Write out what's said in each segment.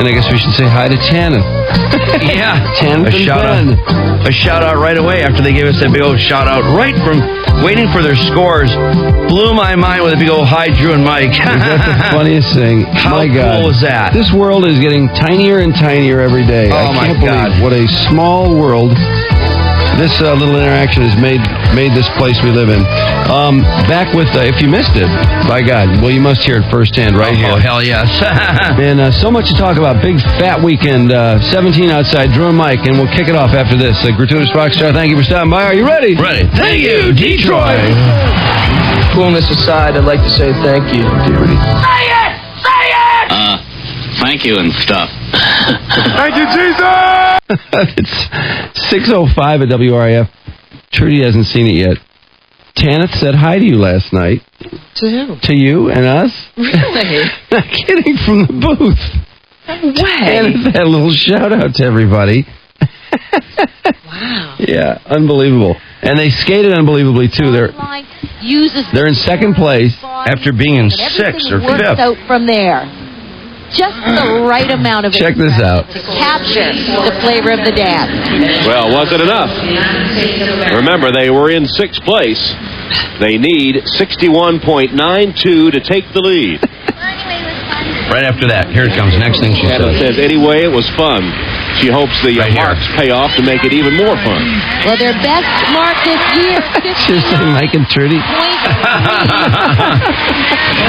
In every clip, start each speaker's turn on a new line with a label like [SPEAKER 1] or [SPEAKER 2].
[SPEAKER 1] And I guess we should say hi to Tanith.
[SPEAKER 2] Yeah.
[SPEAKER 1] Tanith and Ben.
[SPEAKER 2] A shout-out right away after they gave us that big old shout-out right from waiting for their scores. Blew my mind with a big old hi, Drew and Mike.
[SPEAKER 1] That's the funniest thing.
[SPEAKER 2] How
[SPEAKER 1] my God.
[SPEAKER 2] cool was that?
[SPEAKER 1] This world is getting tinier and tinier every day.
[SPEAKER 2] Oh,
[SPEAKER 1] I can't believe what a small world this little interaction has made this place we live in. Back with, if you missed it, by God, well, you must hear it firsthand right here.
[SPEAKER 2] Oh, hell yes.
[SPEAKER 1] And so much to talk about. Big fat weekend, 17 outside, Drew and Mike, and we'll kick it off after this. Gratuitous Rockstar, thank you for stopping by. Are you ready?
[SPEAKER 2] Ready. Thank you, Detroit.
[SPEAKER 3] Coolness aside, I'd like to say thank you.
[SPEAKER 4] Say it! Say it! Thank you and stuff.
[SPEAKER 3] Thank you, Jesus!
[SPEAKER 1] It's 6:05 at WRIF. Trudy hasn't seen it yet. Tanith said hi to you last night.
[SPEAKER 5] To who?
[SPEAKER 1] To you and us.
[SPEAKER 5] Really?
[SPEAKER 1] Not kidding, from the booth.
[SPEAKER 5] No way.
[SPEAKER 1] Tanith had a little shout-out to everybody.
[SPEAKER 5] Wow.
[SPEAKER 1] Yeah, unbelievable. And they skated unbelievably, too. They're in second place.
[SPEAKER 2] After being in sixth or fifth.
[SPEAKER 6] Out from there. Just the right amount of
[SPEAKER 1] Check this out.
[SPEAKER 6] to capture the flavor of the dance.
[SPEAKER 7] Well, was it enough? Remember, they were in sixth place. They need 61.92 to take the lead.
[SPEAKER 2] Right after that, here it comes. Next thing she
[SPEAKER 7] And it
[SPEAKER 2] says.
[SPEAKER 7] says, anyway, it was fun. She hopes the marks pay off to make it even more fun.
[SPEAKER 6] Well, their best mark this year.
[SPEAKER 1] Just say Mike and Trudy.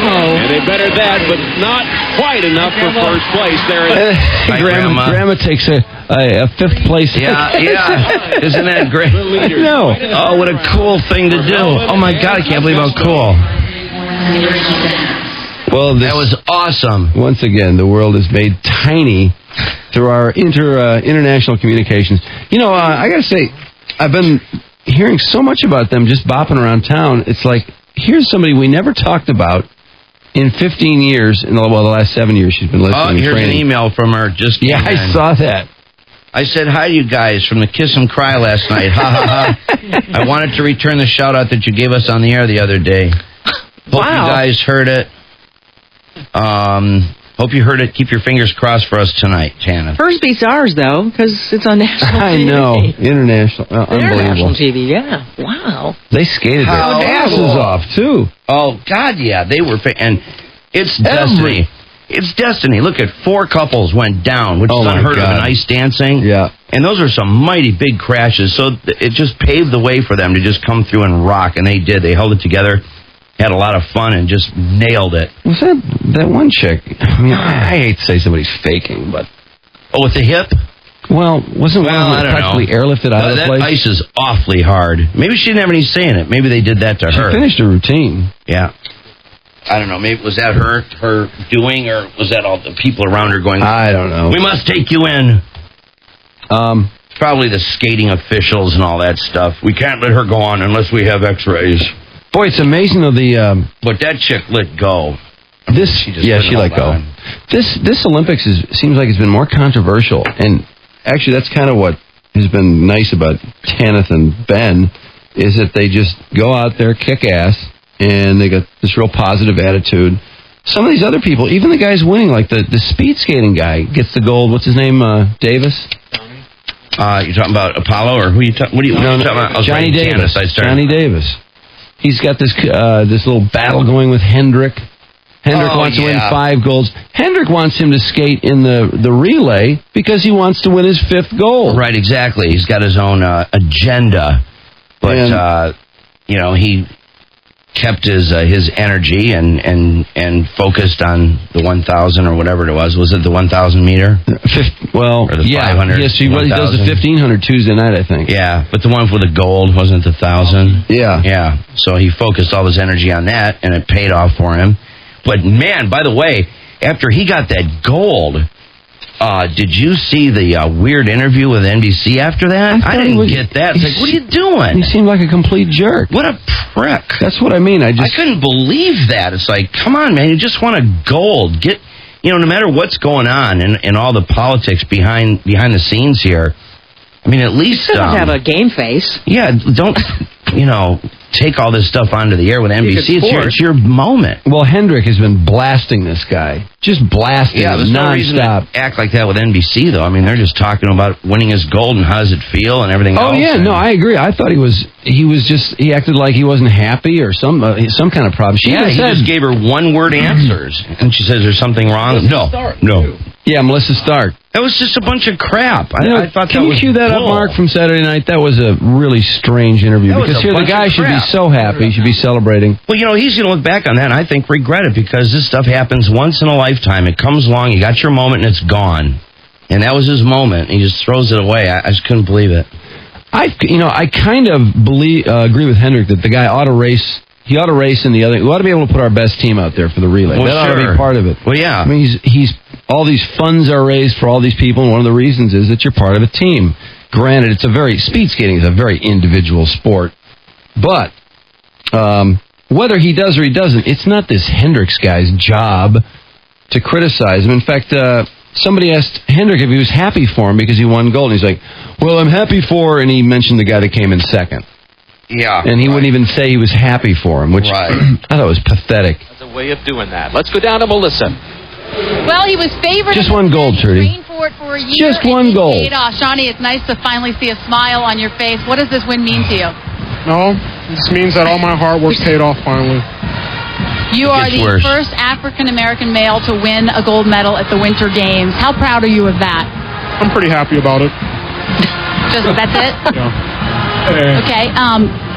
[SPEAKER 7] And they bettered that, but not quite enough for first place. There is
[SPEAKER 1] Grandma takes a fifth place.
[SPEAKER 2] Yeah. Isn't that great?
[SPEAKER 1] No.
[SPEAKER 2] Oh, what a cool thing to do. Oh, my God, I can't believe how cool.
[SPEAKER 1] Well,
[SPEAKER 2] that was awesome.
[SPEAKER 1] Once again, the world is made tiny through our international communications. You know, I got to say, I've been hearing so much about them just bopping around town. It's like, here's somebody we never talked about in 15 years. The last 7 years she's been listening.
[SPEAKER 2] Oh, here's an email from her.
[SPEAKER 1] Yeah, I saw that.
[SPEAKER 2] I said hi to you guys from the Kiss and Cry last night. Ha, ha, ha. I wanted to return the shout-out that you gave us on the air the other day. Hope you guys heard it. Hope you heard it. Keep your fingers crossed for us tonight, Tanith.
[SPEAKER 5] First beats ours, though, because it's on national TV.
[SPEAKER 1] I know. International. Unbelievable.
[SPEAKER 5] International TV, yeah. Wow.
[SPEAKER 1] They skated their asses off, too.
[SPEAKER 2] Oh, God, yeah. They were... And it's destiny. It's destiny. Look at 4 couples went down, which is unheard of in ice dancing.
[SPEAKER 1] Yeah.
[SPEAKER 2] And those are some mighty big crashes. So it just paved the way for them to just come through and rock. And they did. They held it together. Had a lot of fun and just nailed it.
[SPEAKER 1] Was that one chick? I mean, I hate to say somebody's faking, but...
[SPEAKER 2] Oh, with the hip?
[SPEAKER 1] Well, wasn't one of them practically airlifted out of the place?
[SPEAKER 2] That ice is awfully hard. Maybe she didn't have any say in it. Maybe they did that to her.
[SPEAKER 1] She finished her routine.
[SPEAKER 2] Yeah. I don't know. Maybe was that her doing, or was that all the people around her going,
[SPEAKER 1] I don't know.
[SPEAKER 2] We must take you in. Probably the skating officials and all that stuff. We can't let her go on unless we have x-rays.
[SPEAKER 1] Boy, it's amazing though
[SPEAKER 2] but that chick let go.
[SPEAKER 1] She let go. This Olympics seems like it's been more controversial, and actually that's kind of what has been nice about Tanith and Ben, is that they just go out there, kick ass, and they got this real positive attitude. Some of these other people, even the guys winning, like the speed skating guy gets the gold. What's his name? Davis.
[SPEAKER 2] You talking about Apollo, or who you talking? What are you talking about?
[SPEAKER 1] Johnny Davis. Johnny Davis. He's got this little battle going with Hendrick. Hendrick wants to win 5 golds. Hendrick wants him to skate in the relay because he wants to win his 5th gold.
[SPEAKER 2] Right, exactly. He's got his own agenda, but he kept his energy and focused on the 1,000 or whatever it was. Was it the 1,000 meter?
[SPEAKER 1] Well,
[SPEAKER 2] or the 500?
[SPEAKER 1] Yes, he does the 1,500 Tuesday night, I think.
[SPEAKER 2] Yeah, but the one for the gold wasn't the 1,000.
[SPEAKER 1] Yeah.
[SPEAKER 2] Yeah, so he focused all his energy on that, and it paid off for him. But, man, by the way, after he got that gold, did you see the weird interview with NBC after that? I didn't get that. It's like, what are you doing?
[SPEAKER 1] He seemed like a complete jerk.
[SPEAKER 2] What a prick.
[SPEAKER 1] That's what I mean. I
[SPEAKER 2] couldn't believe that. It's like, come on, man, you just want a gold. Get, no matter what's going on and all the politics behind the scenes here, I mean, at least...
[SPEAKER 5] You don't have a game face.
[SPEAKER 2] Yeah, don't, take all this stuff onto the air with NBC. It's your moment.
[SPEAKER 1] Well, Hendrick has been blasting this guy. just blasting
[SPEAKER 2] there's no reason
[SPEAKER 1] nonstop.
[SPEAKER 2] to act like that with NBC, though. I mean, they're just talking about winning his gold and how does it feel and everything else.
[SPEAKER 1] Oh, yeah, no, I agree. I thought he acted like he wasn't happy or some kind of problem.
[SPEAKER 2] He just gave her one-word answers. And she says, there's something wrong? No. Yeah,
[SPEAKER 1] Melissa Stark.
[SPEAKER 2] That was just a bunch of crap. I thought
[SPEAKER 1] can
[SPEAKER 2] that
[SPEAKER 1] you
[SPEAKER 2] was
[SPEAKER 1] cue that up, Mark, from Saturday night? That was a really strange interview. Because here the guy should be so happy. He should be celebrating.
[SPEAKER 2] Well, he's going to look back on that and I think regret it because this stuff happens once in a lifetime. It comes along, you got your moment, and it's gone. And that was his moment. He just throws it away. I just couldn't believe it.
[SPEAKER 1] I kind of agree with Hendrick that the guy ought to race. He ought to race in the other. We ought to be able to put our best team out there for the relay.
[SPEAKER 2] Well,
[SPEAKER 1] that ought to be part of it.
[SPEAKER 2] Well, yeah.
[SPEAKER 1] I mean, he's all these funds are raised for all these people, and one of the reasons is that you're part of a team. Granted, speed skating is a very individual sport, but whether he does or he doesn't, it's not this Hendricks guy's job to criticize him. In fact, somebody asked Hendrick if he was happy for him because he won gold, and he's like, "Well, I'm happy for," and he mentioned the guy that came in second.
[SPEAKER 2] Yeah.
[SPEAKER 1] And he wouldn't even say he was happy for him, which I thought was pathetic.
[SPEAKER 7] That's a way of doing that. Let's go down to Melissa.
[SPEAKER 8] Well, he was favored.
[SPEAKER 1] Just one gold, Trudy.
[SPEAKER 8] Trained for it for a year.
[SPEAKER 1] Just one gold.
[SPEAKER 8] Shawnee, it's nice to finally see a smile on your face. What does this win mean to you?
[SPEAKER 9] No, this means that all my hard work paid off finally.
[SPEAKER 8] You are the first African-American male to win a gold medal at the Winter Games. How proud are you of that?
[SPEAKER 9] I'm pretty happy about it.
[SPEAKER 8] That's it?
[SPEAKER 9] Yeah.
[SPEAKER 8] Okay.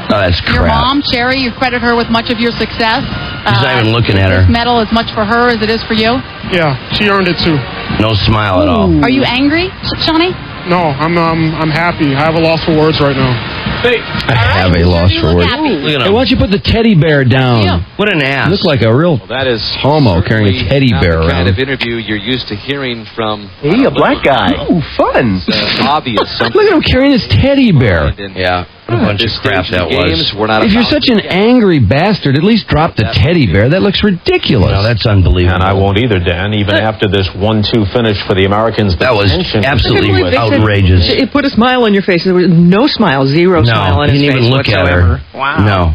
[SPEAKER 2] That's crap.
[SPEAKER 8] Your mom, Sherry, you credit her with much of your success.
[SPEAKER 2] He's not even looking at her.
[SPEAKER 8] This medal as much for her as it is for you?
[SPEAKER 9] Yeah, she earned it too.
[SPEAKER 2] No smile at all.
[SPEAKER 8] Are you angry, Shawnee?
[SPEAKER 9] No, I'm happy. I have a loss for words right now.
[SPEAKER 1] I have a loss for words.
[SPEAKER 2] Look at him.
[SPEAKER 1] Hey, why don't you put the teddy bear down?
[SPEAKER 2] What an ass.
[SPEAKER 1] You look like a real
[SPEAKER 7] That is
[SPEAKER 1] homo carrying a teddy bear
[SPEAKER 7] the
[SPEAKER 1] around.
[SPEAKER 7] kind of interview you're used to hearing from.
[SPEAKER 1] Hey, a black guy. Oh, fun.
[SPEAKER 7] Obvious.
[SPEAKER 1] Look at him carrying his teddy bear.
[SPEAKER 2] Yeah, what a bunch of crap that was.
[SPEAKER 1] If you're such an angry bastard, at least drop the teddy bear. That looks ridiculous.
[SPEAKER 2] No, that's unbelievable.
[SPEAKER 10] And I won't either, Dan, even after this 1-2 finish for the Americans.
[SPEAKER 2] That was absolutely outrageous.
[SPEAKER 5] It put a smile on your face. There was no smile, zero smile on his face.
[SPEAKER 2] No, he didn't even look
[SPEAKER 5] whatsoever.
[SPEAKER 2] at her.
[SPEAKER 5] Wow.
[SPEAKER 2] No.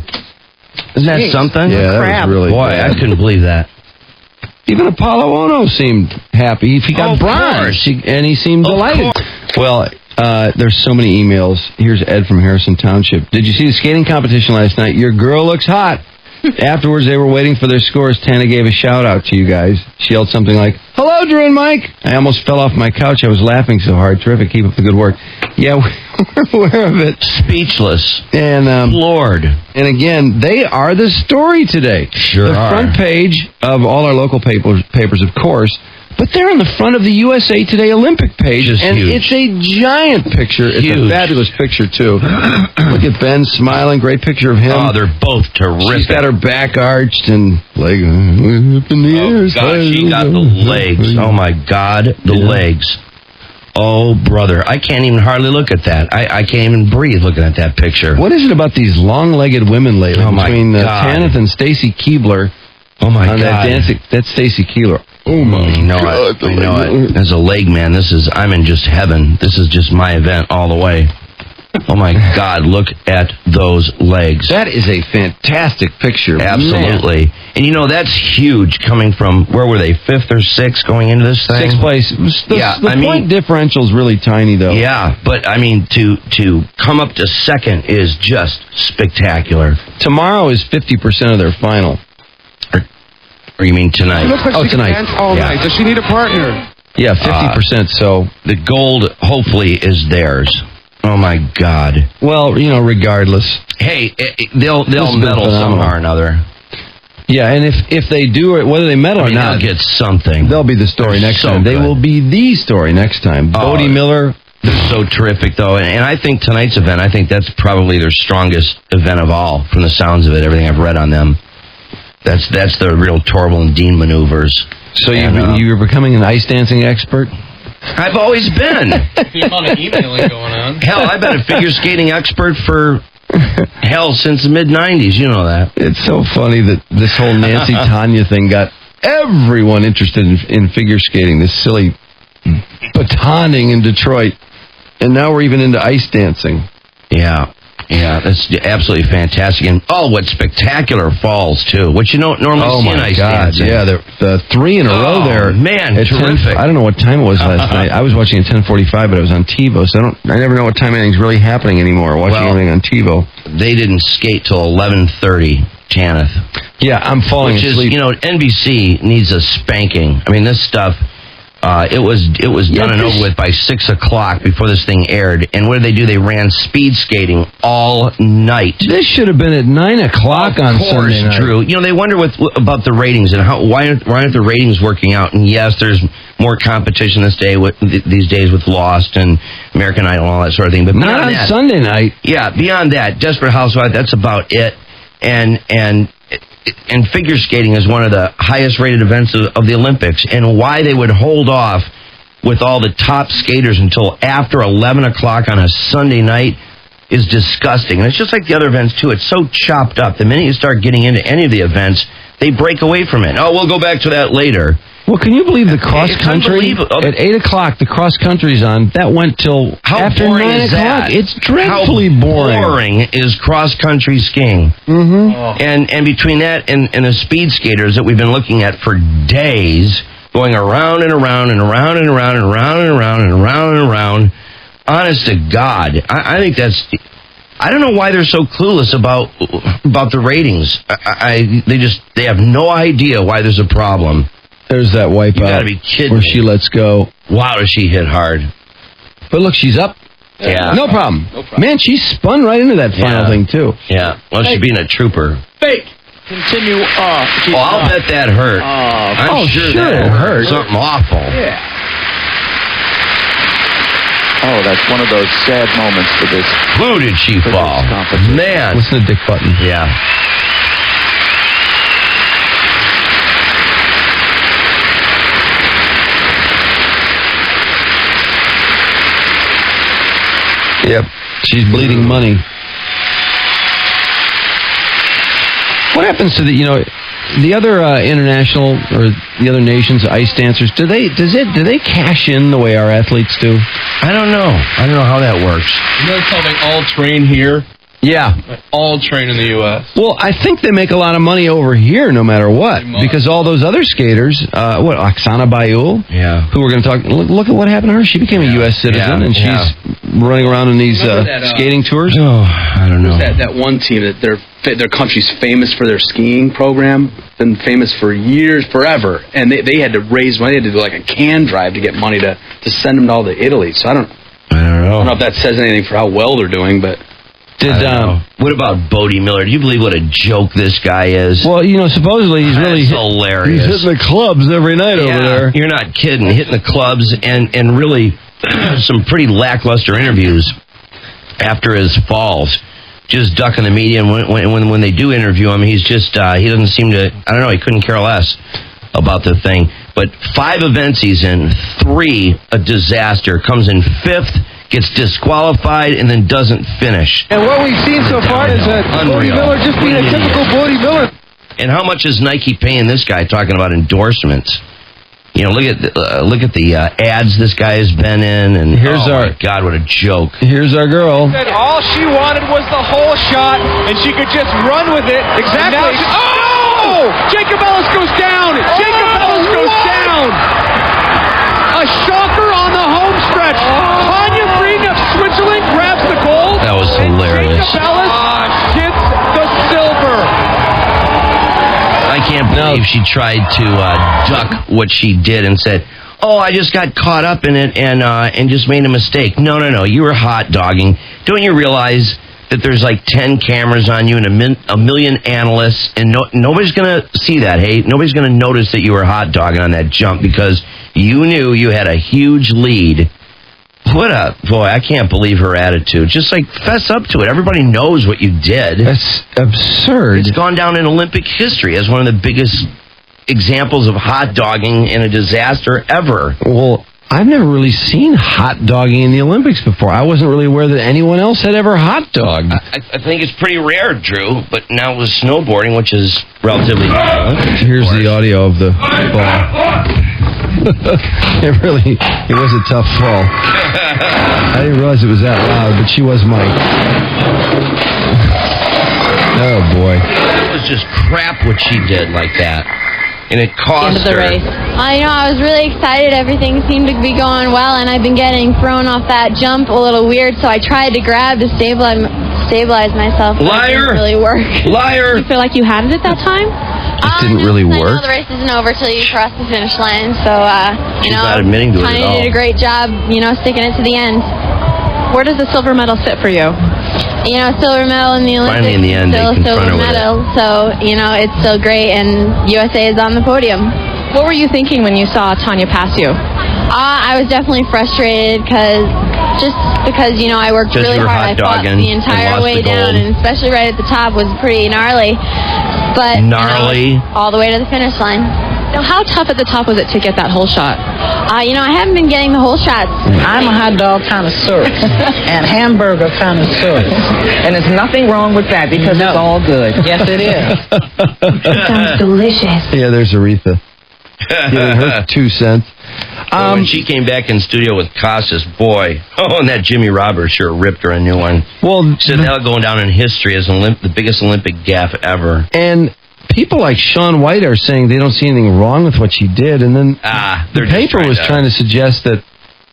[SPEAKER 2] Isn't that something?
[SPEAKER 1] Yeah, that was really
[SPEAKER 2] Boy,
[SPEAKER 1] bad.
[SPEAKER 2] I couldn't believe that.
[SPEAKER 1] Even Apollo Ono seemed happy. He got
[SPEAKER 2] Of
[SPEAKER 1] bronze,
[SPEAKER 2] course.
[SPEAKER 1] and he seemed delighted. Well, there's so many emails. Here's Ed from Harrison Township. Did you see the skating competition last night? Your girl looks hot. Afterwards, they were waiting for their scores. Tana gave a shout-out to you guys. She yelled something like, "Hello, Drew and Mike." I almost fell off my couch. I was laughing so hard. Terrific. Keep up the good work. Yeah, we're aware of it.
[SPEAKER 2] Speechless.
[SPEAKER 1] And
[SPEAKER 2] Lord.
[SPEAKER 1] And again, they are the story today.
[SPEAKER 2] Sure
[SPEAKER 1] the front page of all our local papers, of course. But they're on the front of the USA Today Olympic page, and
[SPEAKER 2] huge.
[SPEAKER 1] it's a giant picture. It's a fabulous picture, too. Look at Ben smiling. Great picture of him.
[SPEAKER 2] Oh, they're both terrific.
[SPEAKER 1] She's got her back arched and leg up in the air.
[SPEAKER 2] Oh, God, she got the legs. Oh, my God, the legs. Oh, brother. I can't even hardly look at that. I can't even breathe looking at that picture.
[SPEAKER 1] What is it about these long-legged women lately?
[SPEAKER 2] Oh, my
[SPEAKER 1] between
[SPEAKER 2] God.
[SPEAKER 1] Tanith and Stacy Keebler.
[SPEAKER 2] Oh, my God.
[SPEAKER 1] That's Stacy Keebler. Oh, my
[SPEAKER 2] I know
[SPEAKER 1] God.
[SPEAKER 2] it. I know it. As a leg man, I'm in just heaven. This is just my event all the way. Oh, my God, look at those legs.
[SPEAKER 1] That is a fantastic picture.
[SPEAKER 2] Absolutely.
[SPEAKER 1] Man.
[SPEAKER 2] And, that's huge coming from, where were they, 5th or 6th going into this thing?
[SPEAKER 1] 6th place. The point differential is really tiny, though.
[SPEAKER 2] Yeah, but, to come up to 2nd is just spectacular.
[SPEAKER 1] Tomorrow is 50% of their final.
[SPEAKER 2] Or you mean tonight?
[SPEAKER 1] Tonight.
[SPEAKER 9] All night. Does she need a partner?
[SPEAKER 1] Yeah, 50%. So
[SPEAKER 2] the gold, hopefully, is theirs. Oh, my God.
[SPEAKER 1] Well, regardless.
[SPEAKER 2] Hey, they'll medal somehow or another.
[SPEAKER 1] Yeah, and if they do it, whether they medal or not,
[SPEAKER 2] they'll get something.
[SPEAKER 1] They'll be the story next time. They will be the story next time. Bodie Miller.
[SPEAKER 2] They're so terrific, though. And I think tonight's event, that's probably their strongest event of all, from the sounds of it, everything I've read on them. That's the real Torval and Dean maneuvers.
[SPEAKER 1] So you're becoming an ice dancing expert?
[SPEAKER 2] I've always been.
[SPEAKER 11] There's a lot of emailing going on.
[SPEAKER 2] Hell, I've been a figure skating expert for since the mid-'90s. You know that.
[SPEAKER 1] It's so funny that this whole Nancy Tanya thing got everyone interested in figure skating, this silly batoning in Detroit. And now we're even into ice dancing.
[SPEAKER 2] Yeah. Yeah, that's absolutely fantastic. And, what spectacular falls, too. What you don't normally see in ice dancing.
[SPEAKER 1] Yeah, the 3 in a row there.
[SPEAKER 2] Man, terrific.
[SPEAKER 1] I don't know what time it was last night. I was watching at 10:45, but it was on TiVo, so I never know what time anything's really happening anymore, watching everything on TiVo.
[SPEAKER 2] They didn't skate till 11:30, Tanith.
[SPEAKER 1] Yeah, I'm falling asleep.
[SPEAKER 2] NBC needs a spanking. I mean, this stuff... It was done and over with by 6 o'clock before this thing aired. And what did they do? They ran speed skating all night.
[SPEAKER 1] This should have been at 9 o'clock on Sunday night.
[SPEAKER 2] Drew. They wonder about the ratings and why aren't the ratings working out? And yes, there's more competition these days with Lost and American Idol and all that sort of thing. But
[SPEAKER 1] not on Sunday night.
[SPEAKER 2] Yeah, beyond that, Desperate Housewives, that's about it. And figure skating is one of the highest rated events of the Olympics. And why they would hold off with all the top skaters until after 11 o'clock on a Sunday night is disgusting. And it's just like the other events, too. It's so chopped up. The minute you start getting into any of the events, they break away from it. Oh, we'll go back to that later.
[SPEAKER 1] Well, can you believe the cross country at 8 o'clock? The cross country's on. That went till after 9 o'clock. It's dreadfully boring.
[SPEAKER 2] How boring is cross country skiing?
[SPEAKER 1] Mm-hmm.
[SPEAKER 2] And between that and the speed skaters that we've been looking at for days, going around and around and around and around and around and around and around and around. Honest to God, I think that's. I don't know why they're so clueless about the ratings. They have no idea why there's a problem.
[SPEAKER 1] There's that wipeout.
[SPEAKER 2] You gotta be kidding
[SPEAKER 1] where
[SPEAKER 2] me.
[SPEAKER 1] She lets go.
[SPEAKER 2] Wow, does she hit hard.
[SPEAKER 1] But look, she's up.
[SPEAKER 2] Yeah.
[SPEAKER 1] No problem. Man, she spun right into that final thing, too.
[SPEAKER 2] Yeah. Well, she's being a trooper.
[SPEAKER 11] Fake. Continue.
[SPEAKER 2] I'll bet that hurt. I'm sure that hurt. Something awful.
[SPEAKER 11] Yeah. Oh, that's one of those sad moments for this.
[SPEAKER 2] Who did she fall? Man.
[SPEAKER 1] Listen to Dick Button.
[SPEAKER 2] Yeah.
[SPEAKER 1] Yep, she's bleeding money. What happens to the other international or the other nations ice dancers? Do they cash in the way our athletes do?
[SPEAKER 2] I don't know how that works.
[SPEAKER 11] They all train here.
[SPEAKER 1] Yeah.
[SPEAKER 11] All train in the U.S.
[SPEAKER 1] Well, I think they make a lot of money over here no matter what. Because all those other skaters, Oksana Bayul?
[SPEAKER 2] Yeah.
[SPEAKER 1] Who we're going to talk... Look at what happened to her. She became a U.S. citizen, and she's running around in these skating tours.
[SPEAKER 2] Oh, I don't know.
[SPEAKER 12] That one team that their country's famous for their skiing program, been famous for years, forever. And they had to raise money. They had to do like a can drive to get money to send them all to Italy. So I don't know. I don't know if that says anything for how well they're doing, but...
[SPEAKER 2] What about Bodie Miller? Do you believe what a joke this guy is?
[SPEAKER 1] Well, supposedly he's really
[SPEAKER 2] hilarious.
[SPEAKER 1] He's hitting the clubs every night over there.
[SPEAKER 2] You're not kidding. Hitting the clubs and really some pretty lackluster interviews after his falls. Just ducking the media, and when they do interview him, he's just he doesn't seem to. I don't know. He couldn't care less about the thing. But 5 events he's in, 3 a disaster. Comes in 5th. Gets disqualified and then doesn't finish.
[SPEAKER 13] And what we've seen so far is Bodie Miller just being a typical Bodie Miller.
[SPEAKER 2] And how much is Nike paying this guy talking about endorsements? Look at the ads this guy has been in, and my God, what a joke!
[SPEAKER 1] Here's our girl.
[SPEAKER 13] Said all she wanted was the whole shot, and she could just run with it. Exactly. Jacob Ellis goes down. Jacob Ellis goes down. A shocker on the home stretch. Tanya Frieden of Switzerland grabs the gold.
[SPEAKER 2] That was hilarious.
[SPEAKER 13] Jacob Ellis gets the silver.
[SPEAKER 2] I can't believe she tried to duck what she did and said, "Oh, I just got caught up in it and just made a mistake." No. You were hot dogging. Don't you realize that there's like 10 cameras on you and a million analysts, and nobody's going to see that, hey? Nobody's going to notice that you were hot dogging on that jump because you knew you had a huge lead. Boy, I can't believe her attitude. Just fess up to it. Everybody knows what you did.
[SPEAKER 1] That's absurd.
[SPEAKER 2] It's gone down in Olympic history as one of the biggest examples of hot dogging in a disaster ever.
[SPEAKER 1] Well, I've never really seen hot dogging in the Olympics before. I wasn't really aware that anyone else had ever hot dogged.
[SPEAKER 2] I think it's pretty rare, Drew, but now with snowboarding, which is relatively new.
[SPEAKER 1] Here's the audio of the fall. It was a tough fall. I didn't realize it was that loud, but she was mic'd. Oh, boy.
[SPEAKER 2] It was just crap what she did like that. And it cost
[SPEAKER 6] End of the
[SPEAKER 2] her.
[SPEAKER 6] race. I was really excited. Everything seemed to be going well, and I've been getting thrown off that jump a little weird, so I tried to grab to stabilize myself. But it didn't really work.
[SPEAKER 2] Liar!
[SPEAKER 5] You feel like you had it at that time?
[SPEAKER 1] Just didn't really
[SPEAKER 6] I
[SPEAKER 1] work?
[SPEAKER 6] know the race isn't over till you cross the finish line, so,
[SPEAKER 2] She's not admitting to it at
[SPEAKER 6] Tanya
[SPEAKER 2] all.
[SPEAKER 6] did a great job, sticking it to the end.
[SPEAKER 5] Where does the silver medal sit for you?
[SPEAKER 6] Silver medal in the Olympics.
[SPEAKER 2] Finally, in the end,
[SPEAKER 6] still
[SPEAKER 2] they confront
[SPEAKER 6] silver
[SPEAKER 2] her with
[SPEAKER 6] medal, so, it's still great, and USA is on the podium.
[SPEAKER 5] What were you thinking when you saw Tanya pass you?
[SPEAKER 6] I was definitely frustrated because I worked really hard. I fought the entire way down, and especially right at the top was pretty gnarly. But all the way to the finish line.
[SPEAKER 5] Now, how tough at the top was it to get that whole shot?
[SPEAKER 6] I haven't been getting the whole shots.
[SPEAKER 14] I'm a hot dog connoisseur and hamburger connoisseur. And there's nothing wrong with that because it's all good. Yes, it is.
[SPEAKER 1] Sounds delicious. Yeah, there's Aretha. Giving her 2 cents.
[SPEAKER 2] When she came back in studio with Costas, and that Jimmy Roberts sure ripped her a new one.
[SPEAKER 1] Well,
[SPEAKER 2] she said that'll go down in history as the biggest Olympic gaffe ever.
[SPEAKER 1] And people like Shaun White are saying they don't see anything wrong with what she did, and then the paper was trying to suggest that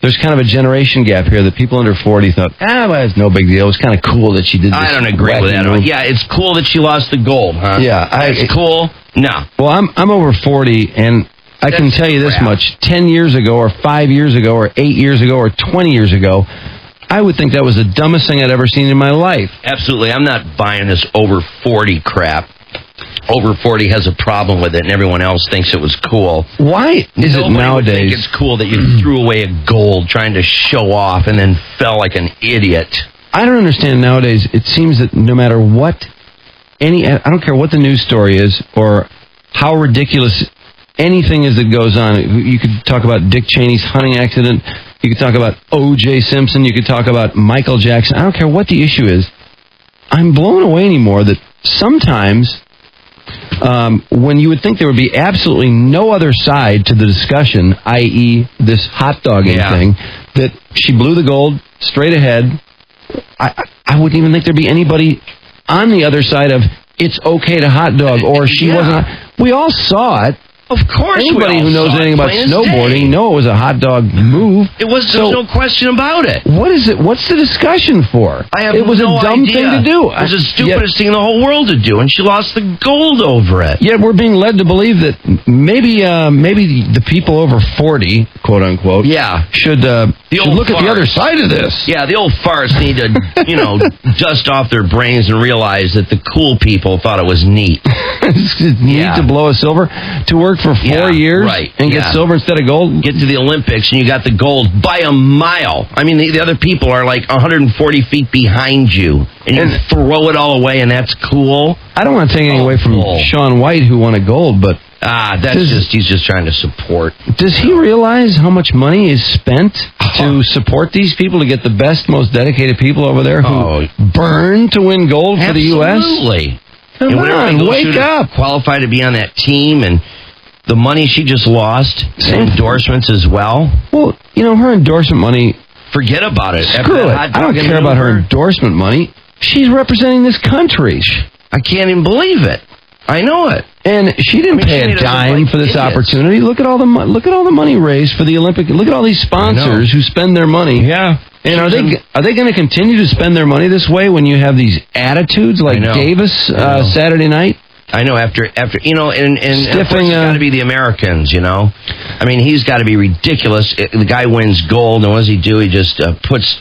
[SPEAKER 1] there's kind of a generation gap here, that people under 40 thought, well, it's no big deal. It was kind of cool that she did this.
[SPEAKER 2] I don't agree with that. Yeah, it's cool that she lost the gold, huh?
[SPEAKER 1] Yeah.
[SPEAKER 2] It's cool? No.
[SPEAKER 1] Well, I'm over 40, and I can tell you this much. 10 years ago, or 5 years ago, or 8 years ago, or 20 years ago, I would think that was the dumbest thing I'd ever seen in my life.
[SPEAKER 2] Absolutely. I'm not buying this over 40 crap. Over 40 has a problem with it, and everyone else thinks it was cool.
[SPEAKER 1] Why is it nowadays?
[SPEAKER 2] Would think it's cool that you threw away a gold trying to show off and then fell like an idiot.
[SPEAKER 1] I don't understand nowadays. It seems that no matter what, I don't care what the news story is or how ridiculous anything is that goes on. You could talk about Dick Cheney's hunting accident. You could talk about O.J. Simpson. You could talk about Michael Jackson. I don't care what the issue is. I'm blown away anymore that sometimes when you would think there would be absolutely no other side to the discussion, i.e. this hot dogging thing, that she blew the gold straight ahead, I wouldn't even think there'd be anybody on the other side of it's okay to hot dog, or she wasn't. We all saw it.
[SPEAKER 2] Of course,
[SPEAKER 1] anybody who knows anything about snowboarding know it was a hot dog move.
[SPEAKER 2] There's no question about it.
[SPEAKER 1] What is it? What's the discussion for? It was a dumb thing to do.
[SPEAKER 2] It was the stupidest thing in the whole world to do, and she lost the gold over it.
[SPEAKER 1] Yet we're being led to believe that maybe the people over 40, quote unquote, should look at the other side of this.
[SPEAKER 2] Yeah, the old farts need to, dust off their brains and realize that the cool people thought it was neat.
[SPEAKER 1] Neat to blow a silver, to work for 4 years and get silver instead of gold.
[SPEAKER 2] Get to the Olympics and you got the gold by a mile. I mean, the other people are like 140 feet behind you, and you throw it all away, and that's cool.
[SPEAKER 1] I don't want to take anything away from Shaun White, who won a gold, but
[SPEAKER 2] he's just trying to support.
[SPEAKER 1] Does he realize how much money is spent to support these people, to get the best, most dedicated people over there who burn to win gold for the U.S.?
[SPEAKER 2] Absolutely.
[SPEAKER 1] Come on, wake up.
[SPEAKER 2] Qualify to be on that team, and the money she just lost, endorsements as well.
[SPEAKER 1] Well, her endorsement money,
[SPEAKER 2] forget about it.
[SPEAKER 1] Screw it. I don't care about her endorsement money. She's representing this country.
[SPEAKER 2] I can't even believe it. I know it.
[SPEAKER 1] And she didn't pay a dime for this opportunity. Look at all the money raised for the Olympic. Look at all these sponsors who spend their money.
[SPEAKER 2] Yeah.
[SPEAKER 1] And are they going to continue to spend their money this way when you have these attitudes like Davis Saturday night?
[SPEAKER 2] I know, after and of course it's got to be the Americans, I mean, he's got to be ridiculous. The guy wins gold, and what does he do? He just puts,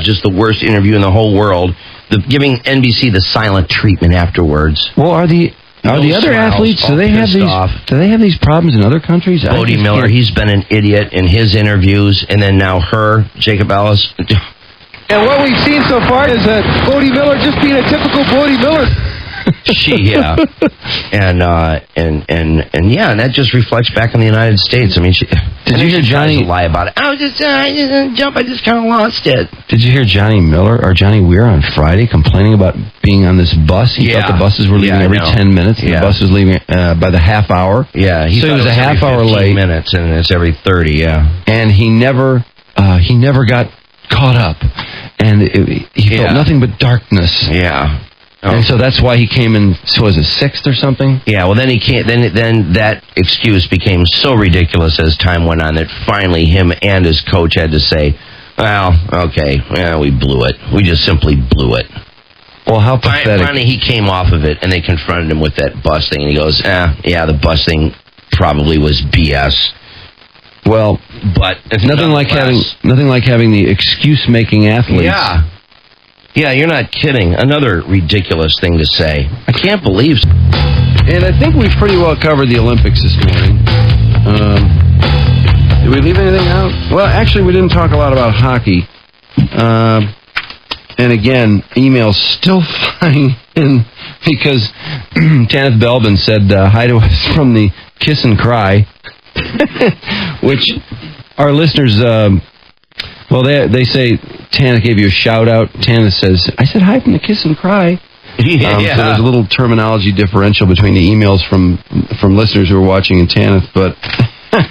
[SPEAKER 2] just the worst interview in the whole world, giving NBC the silent treatment afterwards.
[SPEAKER 1] Well, are the other athletes, do they have these problems in other countries?
[SPEAKER 2] Bodie Miller, he's been an idiot in his interviews, and then now Jacob Ellis.
[SPEAKER 13] And what we've seen so far is that Bodie Miller just being a typical Bodie Miller.
[SPEAKER 2] And that just reflects back in the United States. I mean,
[SPEAKER 1] did you hear Johnny
[SPEAKER 2] lie about it? I just jump. I just kind of lost it.
[SPEAKER 1] Did you hear Johnny Weir on Friday complaining about being on this bus? He thought the buses were leaving every 10 minutes, and the bus was leaving by the half hour.
[SPEAKER 2] Yeah,
[SPEAKER 1] so he was a half hour late.
[SPEAKER 2] Minutes, and it's every 30. Yeah,
[SPEAKER 1] and he never he never got caught up, and he felt nothing but darkness.
[SPEAKER 2] Yeah. Oh.
[SPEAKER 1] And so that's why he came in, so was it 6th or something?
[SPEAKER 2] Yeah, well, then he can't. Then that excuse became so ridiculous as time went on that finally him and his coach had to say, well, okay, we blew it. We just simply blew it.
[SPEAKER 1] Well, how pathetic.
[SPEAKER 2] Finally, he came off of it, and they confronted him with that bus thing, and he goes, yeah, the bus thing probably was BS.
[SPEAKER 1] Well,
[SPEAKER 2] but
[SPEAKER 1] nothing like having the excuse-making athletes.
[SPEAKER 2] Yeah. Yeah, you're not kidding. Another ridiculous thing to say. I can't believe.
[SPEAKER 1] And I think we've pretty well covered the Olympics this morning. Did we leave anything out? Well, actually, we didn't talk a lot about hockey. And again, emails still flying in because Tanith Belbin said hi to us from the Kiss and Cry, which our listeners... Well, they say Tanith gave you a shout-out. Tanith says, I said hi from the Kiss and Cry. So there's a little terminology differential between the emails from listeners who are watching and Tanith, but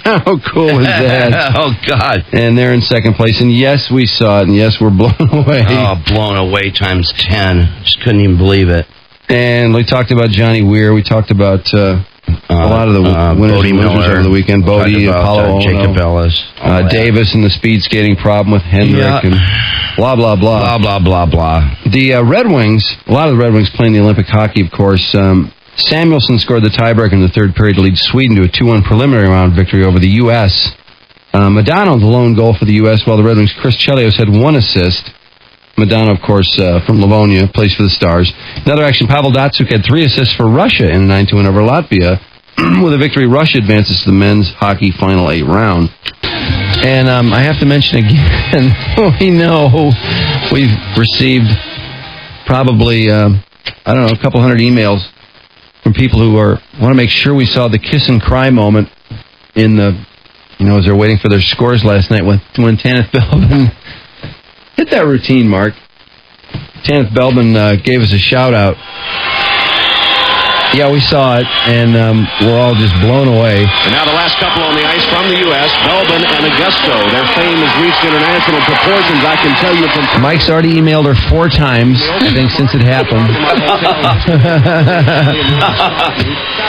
[SPEAKER 1] how cool is that?
[SPEAKER 2] Oh, God.
[SPEAKER 1] And they're in second place, and yes, we saw it, and yes, we're blown away.
[SPEAKER 2] Oh, blown away times 10. Just couldn't even believe it.
[SPEAKER 1] And we talked about Johnny Weir. We talked about... a lot of the winners over the weekend. Bodie, Apollo,
[SPEAKER 2] Jacob Ellis,
[SPEAKER 1] Davis, and the speed skating problem with Hendrick, and blah, blah, blah.
[SPEAKER 2] Blah, blah, blah, blah.
[SPEAKER 1] The Red Wings, a lot of the Red Wings playing the Olympic hockey, of course. Samuelsson scored the tiebreaker in the third period to lead Sweden to a 2-1 preliminary round victory over the U.S. Madonna, the lone goal for the U.S., while the Red Wings' Chris Chelios had 1 assist. Madonna, of course, from Livonia, plays for the Stars. In other action, Pavel Datsyuk had 3 assists for Russia in a 9-2 win over Latvia. With a victory, Russia advances to the men's hockey Final 8 round. And I have to mention again, we know we've received probably, a couple hundred emails from people who want to make sure we saw the Kiss and Cry moment in the, as they're waiting for their scores last night when Tanith Belbin... Hit that routine, Mark. Tanith Belbin gave us a shout-out. Yeah, we saw it, and we're all just blown away.
[SPEAKER 7] And now the last couple on the ice from the U.S., Belbin and Augusto. Their fame has reached international proportions, I can tell you from...
[SPEAKER 1] Mike's already emailed her 4 times, I think, since it happened.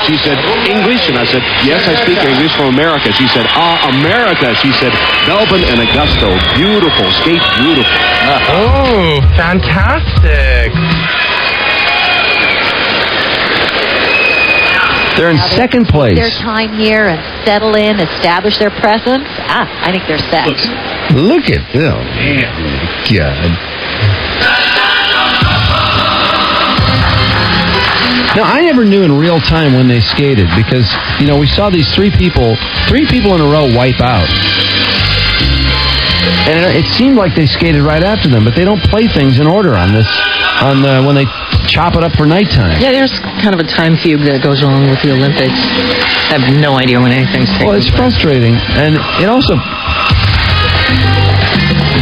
[SPEAKER 7] She said, English? And I said, yes, I speak English from America. She said, America. She said, Belbin and Augusto. Beautiful. Skate beautiful.
[SPEAKER 15] Oh, fantastic.
[SPEAKER 1] They're in second place.
[SPEAKER 16] Their time here and settle in, establish their presence. I think they're set.
[SPEAKER 1] Look at them. God. Now, I never knew in real time when they skated because, we saw these 3 people in a row wipe out. And it seemed like they skated right after them, but they don't play things in order on this, when they chop it up for nighttime.
[SPEAKER 5] Yeah, there's kind of a time fugue that goes along with the Olympics. I have no idea when anything's taking place.
[SPEAKER 1] Well, it's frustrating, and it also...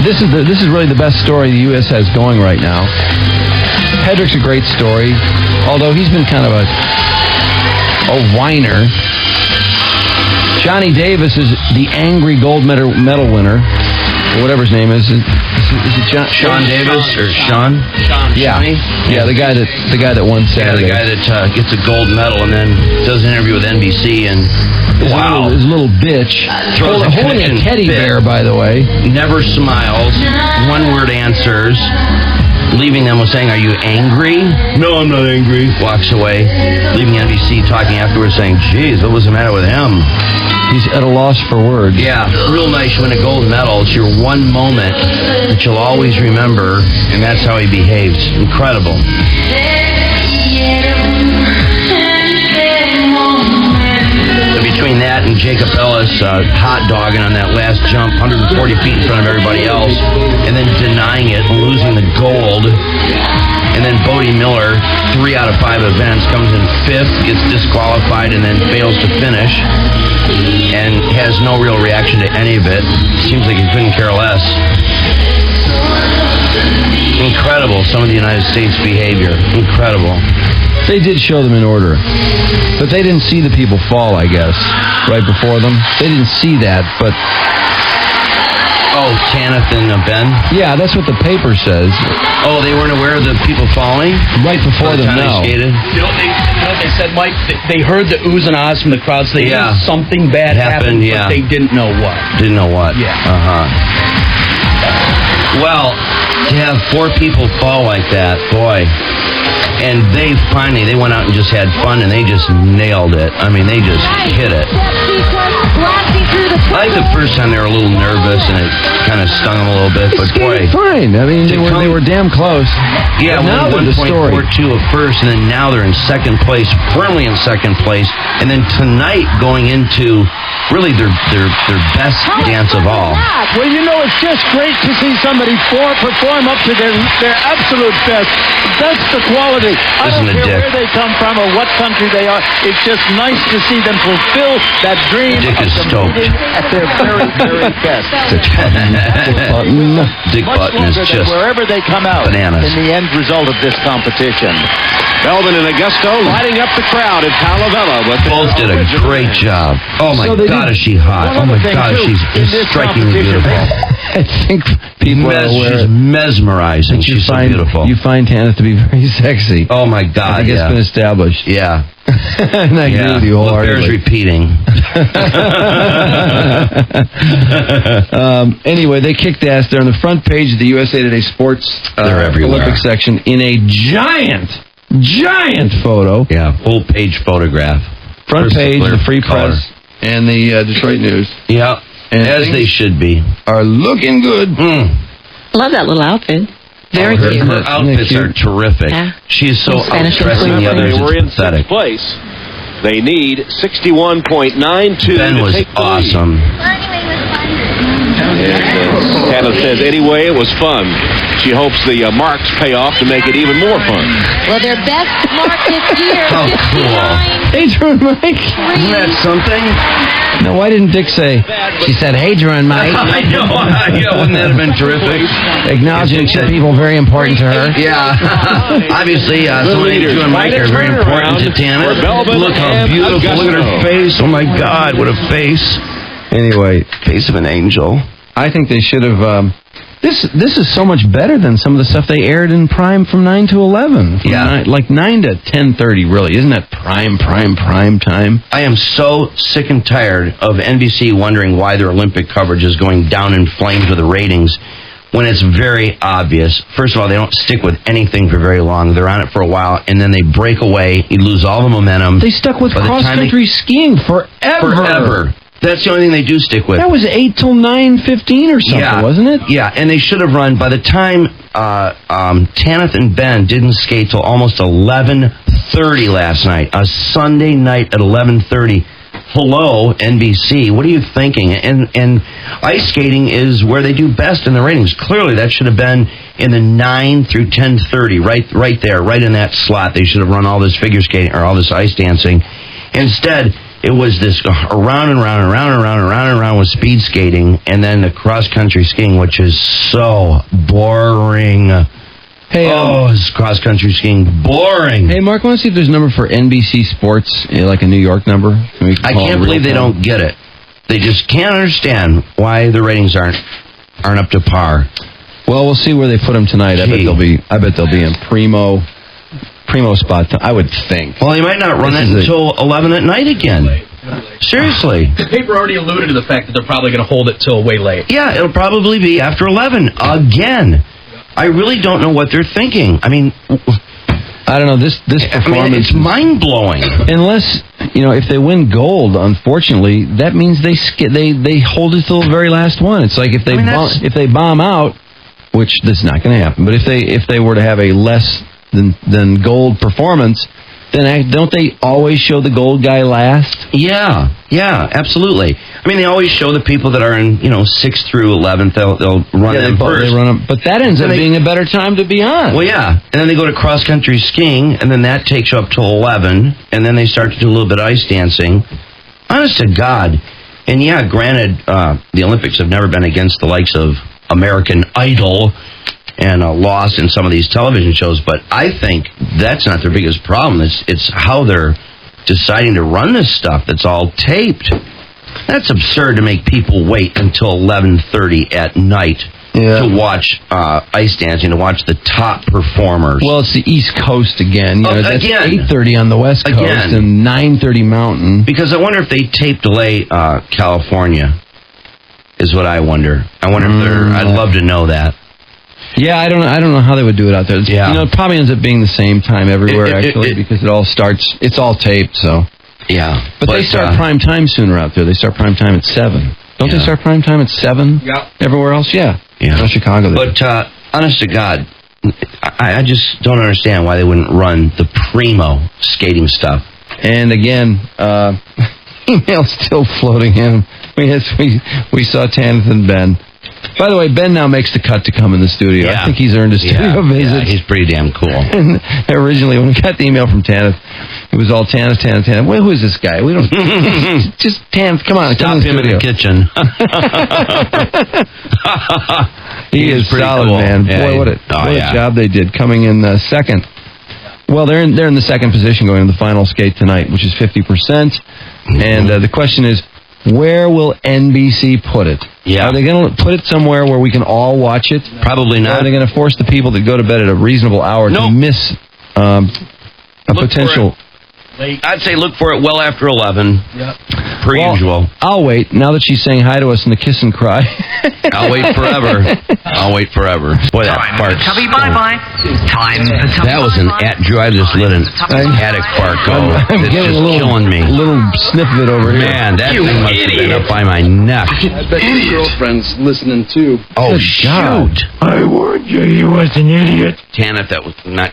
[SPEAKER 1] This is really the best story the U.S. has going right now. Hedrick's a great story, although he's been kind of a whiner. Johnny Davis is the angry gold medal winner, or whatever his name is. Is it
[SPEAKER 2] Sean Davis or Sean?
[SPEAKER 1] Yeah, yeah, the guy that won Saturday.
[SPEAKER 2] Yeah, the guy that gets a gold medal and then does an interview with NBC and
[SPEAKER 1] his little bitch holding a teddy bear, by the way.
[SPEAKER 2] Never smiles. 1-word answers. Leaving them with saying, "Are you angry?" "No, I'm not angry." Walks away, leaving NBC talking afterwards saying, "Geez, what was the matter with him?"
[SPEAKER 1] He's at a loss for words.
[SPEAKER 2] Yeah, real nice. You win a gold medal. It's your one moment that you'll always remember, and that's how he behaves. Incredible. So between that and Jacob Ellis hot dogging on that last jump, 140 feet in front of everybody else, and then denying it and losing the gold. And then Bodie Miller, 3 out of 5 events, comes in 5th, gets disqualified, and then fails to finish, and has no real reaction to any of it. Seems like he couldn't care less. Incredible, some of the United States behavior. Incredible.
[SPEAKER 1] They did show them in order, but they didn't see the people fall, I guess, right before them. They didn't see that, but...
[SPEAKER 2] Oh, Tanith and Ben?
[SPEAKER 1] Yeah, that's what the paper says.
[SPEAKER 2] Oh, they weren't aware of the people falling?
[SPEAKER 1] Right before them, no.
[SPEAKER 2] Skated?
[SPEAKER 12] You know what they said, Mike? They heard the oohs and ahs from the crowd, so they knew something bad happened, but they didn't know what.
[SPEAKER 2] Didn't know what.
[SPEAKER 12] Yeah.
[SPEAKER 2] Well, to have 4 people fall like that, boy. And they went out and just had fun, and they just nailed it. I mean, they just hit it. I think the first time they were a little nervous, and it kind of stung them a little bit. But boy,
[SPEAKER 1] fine. I mean, they were damn close.
[SPEAKER 2] Yeah,
[SPEAKER 1] now they're the story.
[SPEAKER 2] 1.42 at first, and then now they're in second place, firmly in second place. And then tonight, going into really their best dance of all.
[SPEAKER 17] Well, you know, it's just great to see somebody perform up to their absolute best. That's the quality. I don't care where they come from or what country they are. It's just nice to see them fulfill that dream
[SPEAKER 2] Dick is stoked.
[SPEAKER 17] at their very, very best.
[SPEAKER 2] Dick Button is just
[SPEAKER 17] wherever they come out
[SPEAKER 2] bananas.
[SPEAKER 17] In the end result of this competition.
[SPEAKER 7] Belbin and Augusto lighting up the crowd at Talavera.
[SPEAKER 2] Both did a great job. Oh, my God, is she hot. Oh, my God, she's strikingly beautiful.
[SPEAKER 1] I think people are aware.
[SPEAKER 2] She's mesmerizing. She's so beautiful.
[SPEAKER 1] You find Tanith to be very sexy.
[SPEAKER 2] Oh, my God,
[SPEAKER 1] I think it's been established.
[SPEAKER 2] Yeah.
[SPEAKER 1] And I agree with you wholeheartedly.
[SPEAKER 2] Bears repeating.
[SPEAKER 1] Anyway, they kicked ass. They're on the front page of the USA Today Sports Olympic section in a giant photo.
[SPEAKER 2] Yeah, full page photograph.
[SPEAKER 1] Front page, the Free Press, and the Detroit News.
[SPEAKER 2] Yeah, and as they should be.
[SPEAKER 1] Are looking good.
[SPEAKER 5] Love that little outfit. Very cute.
[SPEAKER 2] Her outfits are terrific. Yeah. She's so outdressing the others.
[SPEAKER 7] They were in
[SPEAKER 2] it's pathetic.
[SPEAKER 7] sixth place. They need 61.92
[SPEAKER 2] Ben was
[SPEAKER 7] to take the
[SPEAKER 2] awesome.
[SPEAKER 7] Tanith says, anyway, it was fun. She hopes the marks pay off to make it even more fun.
[SPEAKER 16] Well, their best mark this year.
[SPEAKER 2] Oh, cool.
[SPEAKER 1] Hey, Drew and Mike.
[SPEAKER 2] Isn't that something?
[SPEAKER 1] No, why didn't Dick say, she said, hey, Drew and Mike.
[SPEAKER 2] I know. Yeah, wouldn't that have been terrific?
[SPEAKER 1] Acknowledging two people very important to her.
[SPEAKER 2] Yeah. Obviously, someone named Drew and Mike are very important to Tanith. Look how beautiful. Look at her face. Oh, my God, what a face.
[SPEAKER 1] Anyway.
[SPEAKER 2] Face of an angel.
[SPEAKER 1] I think they should have... This is so much better than some of the stuff they aired in prime from 9 to 11.
[SPEAKER 2] Yeah.
[SPEAKER 1] 9 to 10:30, really. Isn't that prime time?
[SPEAKER 2] I am so sick and tired of NBC wondering why their Olympic coverage is going down in flames with the ratings when it's very obvious. First of all, they don't stick with anything for very long. They're on it for a while, and then they break away. You lose all the momentum.
[SPEAKER 1] They stuck with cross-country skiing forever.
[SPEAKER 2] That's the only thing they do stick with.
[SPEAKER 1] That was 8 till 9:15 or something, wasn't it?
[SPEAKER 2] Yeah, and they should have run, by the time Tanith and Ben didn't skate till almost 11:30 last night, a Sunday night at 11:30. Hello, NBC, what are you thinking? And ice skating is where they do best in the ratings. Clearly, that should have been in the 9 through 10:30, right there, right in that slot. They should have run all this figure skating or all this ice dancing. Instead, it was this around and around with speed skating, and then the cross-country skiing, which is so boring. Hey, is cross-country skiing boring.
[SPEAKER 1] Hey, Mark, I want to see if there's a number for NBC Sports, like a New York number.
[SPEAKER 2] I can't believe they don't get it. They just can't understand why the ratings aren't up to par.
[SPEAKER 1] Well, we'll see where they put them tonight. I bet they'll be in primo spot, I would think.
[SPEAKER 2] Well, they might not run it until 11 at night again. Seriously.
[SPEAKER 12] The paper already alluded to the fact that they're probably going to hold it till way late.
[SPEAKER 2] Yeah, it'll probably be after 11 again. I really don't know what they're thinking. I mean,
[SPEAKER 1] I don't know. This performance
[SPEAKER 2] it's mind-blowing.
[SPEAKER 1] Unless, if they win gold, unfortunately, that means they hold it till the very last one. It's like if they bomb out, which this is not going to happen, but if they were to have a less than gold performance, then don't they always show the gold guy last?
[SPEAKER 2] Yeah, absolutely. I mean, they always show the people that are in 6th through 11th. They'll run them first.
[SPEAKER 1] They run them, but that ends up being a better time to be on.
[SPEAKER 2] Well, yeah, and then they go to cross country skiing, and then that takes you up to 11, and then they start to do a little bit of ice dancing. Honest to God, and yeah, granted, the Olympics have never been against the likes of American Idol and lost in some of these television shows, but I think that's not their biggest problem. It's how they're deciding to run this stuff that's all taped. That's absurd to make people wait until 11:30 at night to watch ice dancing, to watch the top performers.
[SPEAKER 1] Well, it's the East Coast again. That's
[SPEAKER 2] again.
[SPEAKER 1] 8:30 on the West Coast and 9:30 Mountain.
[SPEAKER 2] Because I wonder if they tape delay California, is what I wonder. I wonder if they're... I'd love to know that.
[SPEAKER 1] Yeah, I don't know how they would do it out there. It probably ends up being the same time everywhere, because it all starts... It's all taped, so...
[SPEAKER 2] Yeah.
[SPEAKER 1] But they start prime time sooner out there. They start prime time at 7. Don't they start prime time at 7?
[SPEAKER 12] Yeah.
[SPEAKER 1] Everywhere else? Yeah.
[SPEAKER 2] In
[SPEAKER 1] Chicago.
[SPEAKER 2] But honest to God, I just don't understand why they wouldn't run the primo skating stuff.
[SPEAKER 1] And again, email still floating in. We saw Tanith and Ben. By the way, Ben now makes the cut to come in the studio.
[SPEAKER 2] Yeah.
[SPEAKER 1] I think he's earned a studio visit.
[SPEAKER 2] Yeah, he's pretty damn cool.
[SPEAKER 1] And originally, when we got the email from Tanith, it was all Tanith. Well, who is this guy? We don't... just Tanith, come on.
[SPEAKER 2] Stop him in the kitchen.
[SPEAKER 1] He is solid, cool. Man.
[SPEAKER 2] Yeah,
[SPEAKER 1] boy, what a job they did coming in second. Well, they're in the second position going into the final skate tonight, which is 50%. And the question is, where will NBC put it?
[SPEAKER 2] Yeah.
[SPEAKER 1] Are they going to put it somewhere where we can all watch it?
[SPEAKER 2] Probably not.
[SPEAKER 1] Or are they going to force the people that go to bed at a reasonable hour to miss a potential...
[SPEAKER 2] I'd say look for it well after 11, per usual.
[SPEAKER 1] I'll wait. Now that she's saying hi to us in the kiss and cry.
[SPEAKER 2] I'll wait forever. Boy, that fart.
[SPEAKER 18] Tubby bye-bye. Time for Tubby
[SPEAKER 2] That was an Drew, I just let an attic fart go.
[SPEAKER 1] I'm
[SPEAKER 2] It's
[SPEAKER 1] getting
[SPEAKER 2] just killing me.
[SPEAKER 1] A little sniff of it over here.
[SPEAKER 2] Man, that thing must have been up by my neck.
[SPEAKER 12] I bet your girlfriend's listening too.
[SPEAKER 2] Oh, shoot.
[SPEAKER 17] I warned you, he was an idiot.
[SPEAKER 2] Tanith, that was not...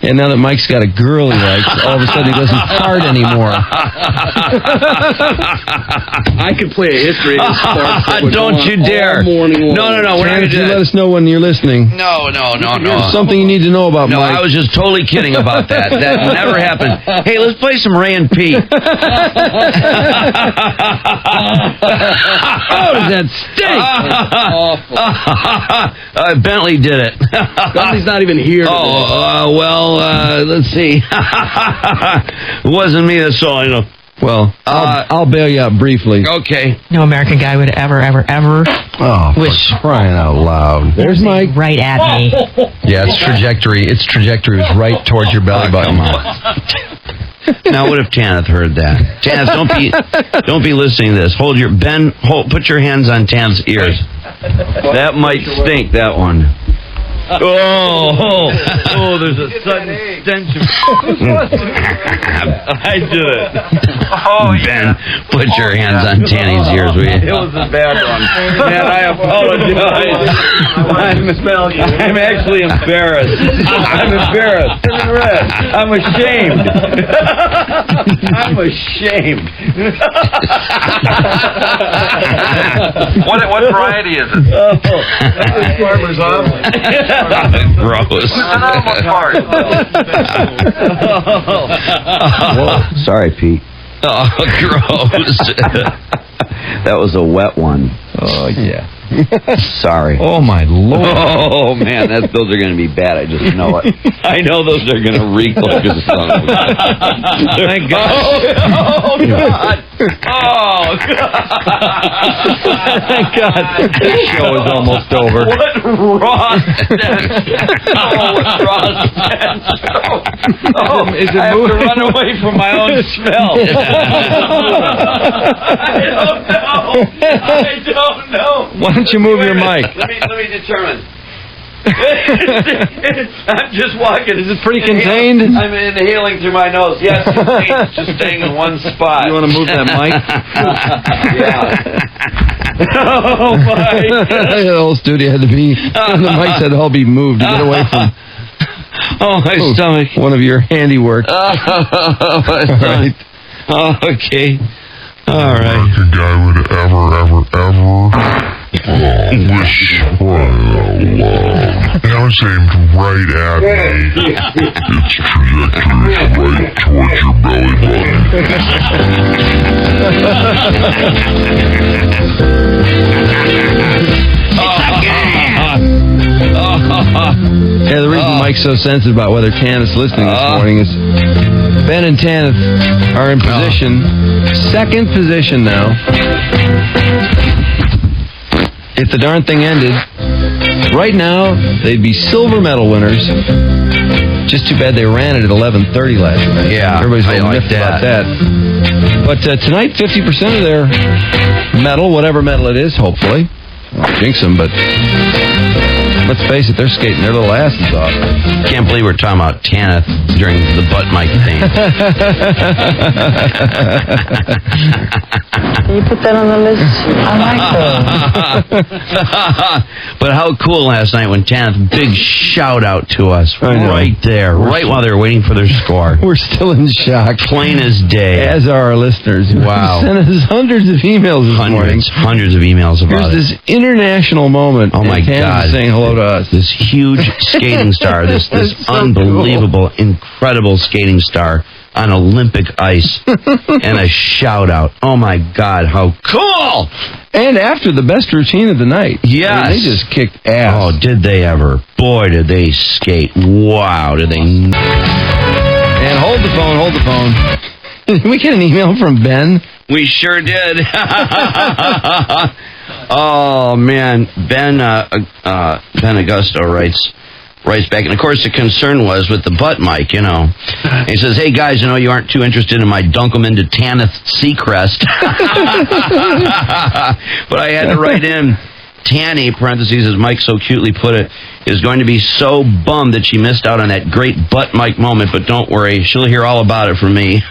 [SPEAKER 1] And now that Mike's got a girl he likes, all of a sudden he doesn't fart anymore.
[SPEAKER 12] I could play a history of this fart.
[SPEAKER 2] Don't you dare. No. We're not going to do that.
[SPEAKER 1] Let us know when you're listening.
[SPEAKER 2] No.
[SPEAKER 1] There's something you need to know about Mike.
[SPEAKER 2] No, I was just totally kidding about that. That never happened. Hey, let's play some Ray and Pete.
[SPEAKER 1] Oh, does that stink?
[SPEAKER 12] Awful.
[SPEAKER 2] Bentley did it.
[SPEAKER 12] Bentley's not even here.
[SPEAKER 2] Let's see. It wasn't me, that's all I know.
[SPEAKER 1] Well, I'll bail you out briefly.
[SPEAKER 2] Okay.
[SPEAKER 5] No American guy would ever wish.
[SPEAKER 1] Crying out loud. There's Mike.
[SPEAKER 5] Right at me.
[SPEAKER 1] Yeah, its trajectory was right towards your belly button.
[SPEAKER 2] Now, what if Tanith heard that? Tanith, don't be listening to this. Put your hands on Tanith's ears. That might stink, that one. Oh, there's a sudden stench of... I did it. Ben, put your hands on Tanny's ears, will you?
[SPEAKER 12] It was a bad one. Man, I apologize. I'm actually embarrassed. I'm embarrassed. I'm ashamed. I'm ashamed.
[SPEAKER 11] What variety is it?
[SPEAKER 12] That's Farmer's Omelet.
[SPEAKER 2] Gross.
[SPEAKER 19] Sorry, Pete.
[SPEAKER 2] Oh, gross.
[SPEAKER 19] That was a wet one.
[SPEAKER 1] Oh, yeah.
[SPEAKER 19] Sorry.
[SPEAKER 1] Oh, my Lord.
[SPEAKER 19] Oh, man, those are going to be bad. I just know it.
[SPEAKER 2] I know those are going to reek like a son of a...
[SPEAKER 1] Thank God.
[SPEAKER 2] Oh, God. Oh, God.
[SPEAKER 1] Thank God. This show is almost over.
[SPEAKER 2] What raw stench. What raw stench.
[SPEAKER 1] Is it
[SPEAKER 2] I have to
[SPEAKER 1] moving?
[SPEAKER 2] run away from my own smell. I don't know.
[SPEAKER 1] Why don't you move your mic?
[SPEAKER 2] Let me determine. I'm just walking.
[SPEAKER 1] Is it pretty contained?
[SPEAKER 2] I'm inhaling through my nose. Yes, it's just staying in one spot.
[SPEAKER 1] You want to move that mic?
[SPEAKER 2] Yeah. Oh, my God.
[SPEAKER 1] The whole studio had to be, the mics had to all be moved to get away from...
[SPEAKER 2] Oh, my stomach.
[SPEAKER 1] One of your handiwork.
[SPEAKER 2] My stomach. Oh, okay. All right.
[SPEAKER 20] American guy would ever wish for love. Now it's aimed right at me. Its trajectory is right towards your belly button.
[SPEAKER 1] Yeah, the reason Mike Mike's so sensitive about whether Tanith's listening this morning is Ben and Tanith are in position, second position now. If the darn thing ended, right now they'd be silver medal winners. Just too bad they ran it at 11:30 last night.
[SPEAKER 2] Yeah,
[SPEAKER 1] everybody's a little miffed about that. But tonight, 50% of their medal, whatever medal it is, hopefully. I'll jinx them, but let's face it, they're skating their little asses off.
[SPEAKER 2] Can't believe we're talking about Tanith during the butt mic thing.
[SPEAKER 14] Can you put that on the list? I like that.
[SPEAKER 2] But how cool last night when Tanith, big shout out to us right there, right while they were waiting for their score.
[SPEAKER 1] We're still in shock.
[SPEAKER 2] Plain as day.
[SPEAKER 1] As are our listeners.
[SPEAKER 2] Wow.
[SPEAKER 1] Sent us hundreds of emails this morning.
[SPEAKER 2] Hundreds of emails about
[SPEAKER 1] Here's this international moment.
[SPEAKER 2] Oh my God.
[SPEAKER 1] Saying hello to us.
[SPEAKER 2] This huge skating star, this so unbelievable, incredible skating star on Olympic ice, and a shout out. Oh my God, how cool!
[SPEAKER 1] And after the best routine of the night.
[SPEAKER 2] Yes.
[SPEAKER 1] I mean, they just kicked ass.
[SPEAKER 2] Oh, did they ever? Boy, did they skate. Wow, did they.
[SPEAKER 1] And hold the phone. Did we get an email from Ben?
[SPEAKER 2] We sure did. Oh, man. Ben Augusto writes back. And, of course, the concern was with the butt mic, you know. And he says, hey, guys, I know you aren't too interested in my dunk 'em into Tanith Seacrest. But I had to write in, Tanny, parentheses, as Mike so cutely put it, is going to be so bummed that she missed out on that great butt mic moment, but don't worry, she'll hear all about it from me.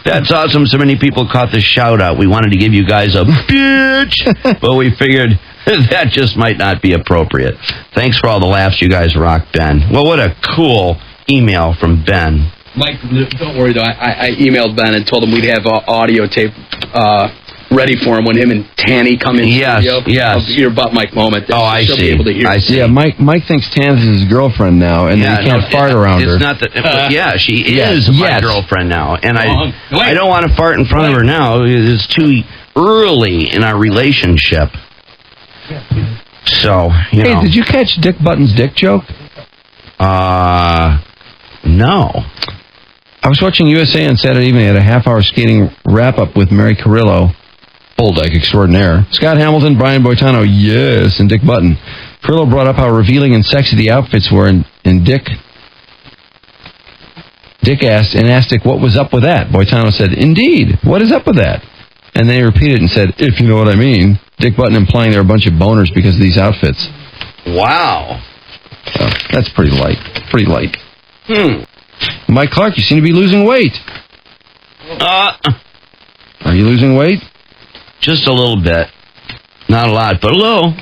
[SPEAKER 2] That's awesome. So many people caught the shout out. We wanted to give you guys a bitch, but we figured that just might not be appropriate. Thanks for all the laughs. You guys rock, Ben. Well, what a cool email from Ben.
[SPEAKER 12] Mike, don't worry, though. I emailed Ben and told him we'd have audio tape ready for him when him and Tanny come in studio.
[SPEAKER 2] Yes.
[SPEAKER 12] Of your butt mic moment.
[SPEAKER 2] Oh, I see.
[SPEAKER 12] Be able to hear.
[SPEAKER 2] I see.
[SPEAKER 1] Yeah, Mike thinks Tanith is his girlfriend now, and he can't fart around her.
[SPEAKER 2] It's not that. She is my girlfriend now, and I don't want to fart in front of her now. It's too early in our relationship. So, you know.
[SPEAKER 1] Hey, did you catch Dick Button's dick joke?
[SPEAKER 2] No.
[SPEAKER 1] I was watching USA on Saturday evening at a half-hour skating wrap-up with Mary Carrillo, full deck extraordinaire, Scott Hamilton, Brian Boitano, yes, and Dick Button. Carrillo brought up how revealing and sexy the outfits were, and Dick asked Dick what was up with that. Boitano said, indeed, what is up with that? And then he repeated and said, if you know what I mean. Dick Button implying they're a bunch of boners because of these outfits.
[SPEAKER 2] Wow.
[SPEAKER 1] So, that's pretty light. Mike Clark, you seem to be losing weight. Are you losing weight?
[SPEAKER 2] Just a little bit. Not a lot, but a little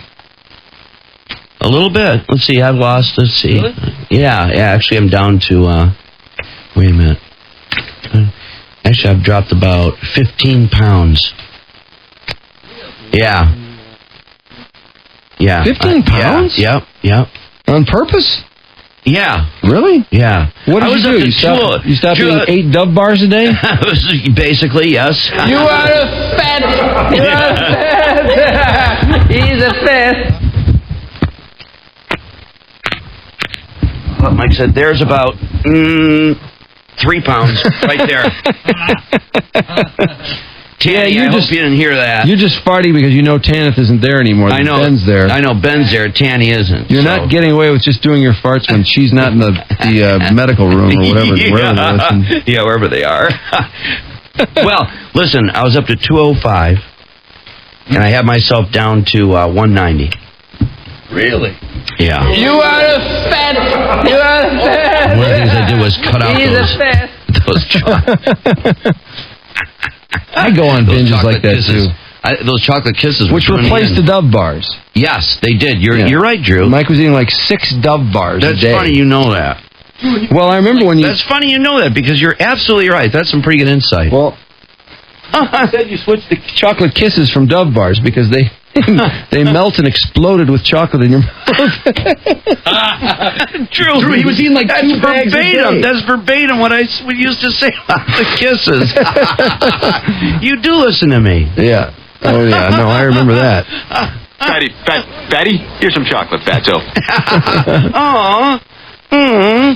[SPEAKER 2] bit. Let's see, let's see. Really? Yeah, actually I'm down to, wait a minute. Actually, I've dropped about 15 pounds. Yeah.
[SPEAKER 1] 15 pounds?
[SPEAKER 2] Yep.
[SPEAKER 1] On purpose?
[SPEAKER 2] Yeah.
[SPEAKER 1] Really?
[SPEAKER 2] Yeah.
[SPEAKER 1] What did you do? You stopped eating 8 Dove bars a day?
[SPEAKER 2] Basically, yes.
[SPEAKER 14] You are a fat. He's a fat.
[SPEAKER 2] Mike said, there's about 3 pounds right there. Tanny, I hope you didn't hear that.
[SPEAKER 1] You're just farting because you know Tanith isn't there anymore.
[SPEAKER 2] I know.
[SPEAKER 1] Ben's there.
[SPEAKER 2] I know Ben's there. Tanny isn't.
[SPEAKER 1] You're not getting away with just doing your farts when she's not in the medical room or whatever, wherever they listen.
[SPEAKER 2] Yeah, wherever they are. Well, listen, I was up to 205, and I had myself down to 190.
[SPEAKER 12] Really?
[SPEAKER 2] Yeah.
[SPEAKER 14] You are a fat.
[SPEAKER 2] One of the things I did was cut out those chocolates.
[SPEAKER 1] I go on binges like that, too.
[SPEAKER 2] Those chocolate kisses.
[SPEAKER 1] Which replaced the Dove bars.
[SPEAKER 2] Yes, they did. You're right, Drew.
[SPEAKER 1] Mike was eating like 6 Dove bars a day.
[SPEAKER 2] That's funny you know that.
[SPEAKER 1] Well, I remember when you...
[SPEAKER 2] That's funny you know that, because you're absolutely right. That's some pretty good insight.
[SPEAKER 1] Well, I said you switched the chocolate kisses from Dove bars because they melt and exploded with chocolate in your mouth.
[SPEAKER 2] Drew,
[SPEAKER 12] he was eating like 2 bags a day.
[SPEAKER 2] That's verbatim what I used to say about the kisses. You do listen to me.
[SPEAKER 1] Yeah. Oh, yeah. No, I remember that.
[SPEAKER 7] Fatty, here's some chocolate, Fatso.
[SPEAKER 2] Aw.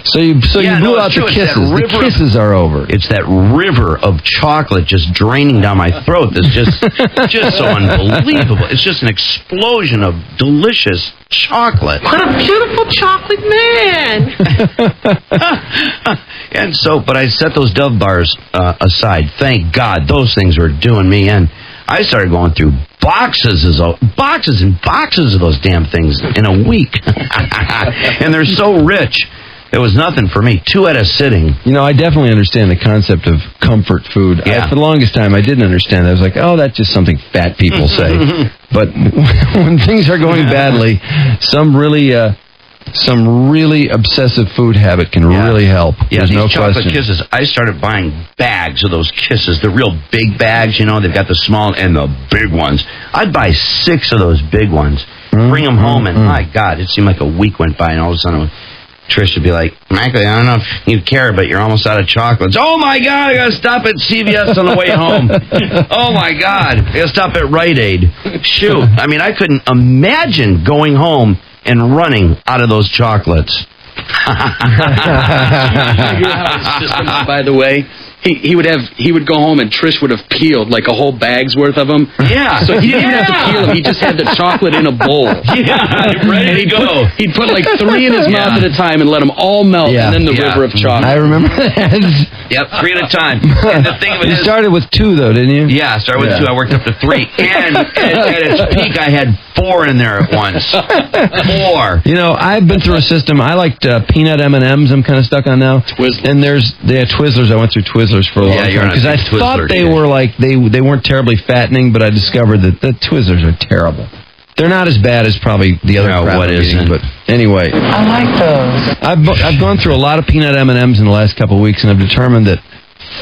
[SPEAKER 1] So you blew out the kisses. The kisses are over.
[SPEAKER 2] It's that river of chocolate just draining down my throat. That's just so unbelievable. It's just an explosion of delicious chocolate.
[SPEAKER 14] What a beautiful chocolate man.
[SPEAKER 2] And so, but I set those Dove bars aside. Thank God, those things were doing me in. I started going through boxes and boxes of those damn things in a week. And they're so rich. It was nothing for me. 2 at a sitting.
[SPEAKER 1] You know, I definitely understand the concept of comfort food.
[SPEAKER 2] Yeah.
[SPEAKER 1] For the longest time, I didn't understand that. I was like, oh, that's just something fat people say. But when things are going badly, some really obsessive food habit can really help.
[SPEAKER 2] Yeah,
[SPEAKER 1] There's
[SPEAKER 2] these
[SPEAKER 1] no
[SPEAKER 2] chocolate
[SPEAKER 1] question.
[SPEAKER 2] kisses. I started buying bags of those kisses, the real big bags. You know, they've got the small and the big ones. I'd buy 6 of those big ones, bring them home, and my God, it seemed like a week went by, and all of a sudden Trish would be like, Michael, I don't know if you care, but you're almost out of chocolates. Oh, my God, I got to stop at CVS on the way home. Oh, my God, I got to stop at Rite Aid. Shoot. I mean, I couldn't imagine going home and running out of those chocolates.
[SPEAKER 12] By the way, he would go home and Trish would have peeled like a whole bag's worth of them.
[SPEAKER 2] Yeah.
[SPEAKER 12] So he didn't even have to peel them. He just had the chocolate in a bowl.
[SPEAKER 2] Yeah, ready to go.
[SPEAKER 12] He'd put like 3 in his mouth at a time and let them all melt, and then the river of chocolate.
[SPEAKER 1] I remember that.
[SPEAKER 2] Yep, 3 at a time. And the thing of it
[SPEAKER 1] You
[SPEAKER 2] is,
[SPEAKER 1] started with 2, though, didn't you?
[SPEAKER 2] yeah, I started with 2. I worked up to 3. And at its peak, I had 4 in there at once. 4.
[SPEAKER 1] You know, I've been through a system. I liked peanut M&Ms. I'm kind of stuck on now.
[SPEAKER 12] Twizzlers.
[SPEAKER 1] And they had Twizzlers. I went through Twizzlers for a long time because I thought they were like they weren't terribly fattening, but I discovered that the Twizzlers are terrible. They're not as bad as probably the other crap I'm eating, but anyway.
[SPEAKER 14] I like those.
[SPEAKER 1] I've gone through a lot of peanut M&Ms in the last couple of weeks, and I've determined that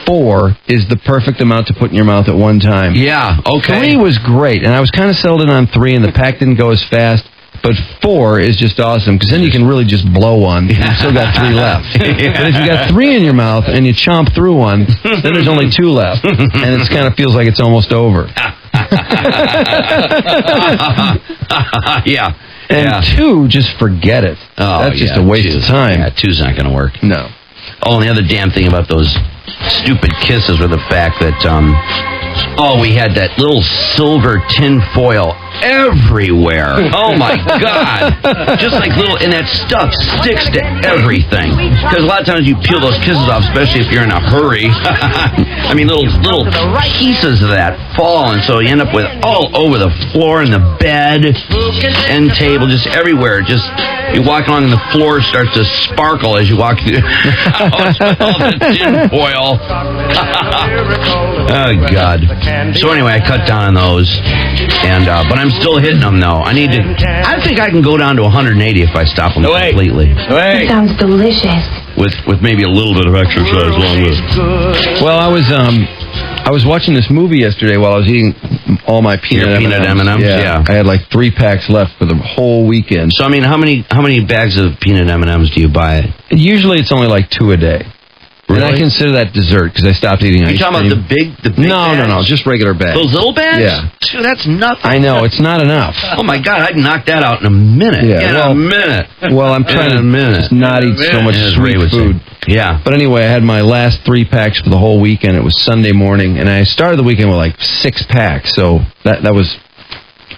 [SPEAKER 1] 4 is the perfect amount to put in your mouth at one time.
[SPEAKER 2] Yeah, okay.
[SPEAKER 1] 3 was great, and I was kind of settled in on 3, and the pack didn't go as fast. But 4 is just awesome, because then you can really just blow one, and you've still got 3 left. But if you got 3 in your mouth, and you chomp through one, then there's only 2 left. And it kind of feels like it's almost over.
[SPEAKER 2] Yeah.
[SPEAKER 1] And 2, just forget it.
[SPEAKER 2] Oh,
[SPEAKER 1] that's just a waste of time.
[SPEAKER 2] Yeah, 2's not going to work.
[SPEAKER 1] No.
[SPEAKER 2] Oh, and the other damn thing about those stupid kisses were the fact that, we had that little silver tin foil everywhere. Oh, my God. Just like little, and that stuff sticks to everything. Because a lot of times you peel those kisses off, especially if you're in a hurry. I mean, little pieces of that fall, and so you end up with all over the floor and the bed, end table, just everywhere. Just, you walk along and the floor starts to sparkle as you walk through the house with all the tin foil. Oh, God. So anyway, I cut down on those, and but I'm still hitting them, though. I think I can go down to 180 if I stop them completely.
[SPEAKER 6] That sounds delicious.
[SPEAKER 2] With maybe a little bit of exercise along with it.
[SPEAKER 1] Well, I was watching this movie yesterday while I was eating all my peanut
[SPEAKER 2] M&Ms. Yeah.
[SPEAKER 1] I had like 3 packs left for the whole weekend.
[SPEAKER 2] So, I mean, how many bags of peanut M&Ms do you buy?
[SPEAKER 1] Usually it's only like 2 a day.
[SPEAKER 2] Really?
[SPEAKER 1] And I consider that dessert because I stopped eating ice cream.
[SPEAKER 2] You're talking about the big
[SPEAKER 1] No,
[SPEAKER 2] bags?
[SPEAKER 1] just regular bags.
[SPEAKER 2] Those little bags?
[SPEAKER 1] Yeah.
[SPEAKER 2] Dude, that's nothing.
[SPEAKER 1] I know, it's not enough.
[SPEAKER 2] Oh, my God, I'd knock that out in a minute.
[SPEAKER 1] Yeah,
[SPEAKER 2] a minute.
[SPEAKER 1] Well, I'm trying to just not eat so much sweet food.
[SPEAKER 2] Yeah.
[SPEAKER 1] But anyway, I had my last 3 packs for the whole weekend. It was Sunday morning, and I started the weekend with like 6 packs. So that was,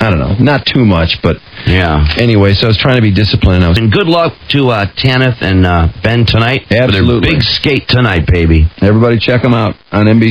[SPEAKER 1] I don't know, not too much, but
[SPEAKER 2] yeah.
[SPEAKER 1] Anyway, so I was trying to be disciplined.
[SPEAKER 2] And good luck to Tanith and Ben tonight.
[SPEAKER 1] Absolutely.
[SPEAKER 2] For their big skate tonight, baby.
[SPEAKER 1] Everybody check them out on NBC.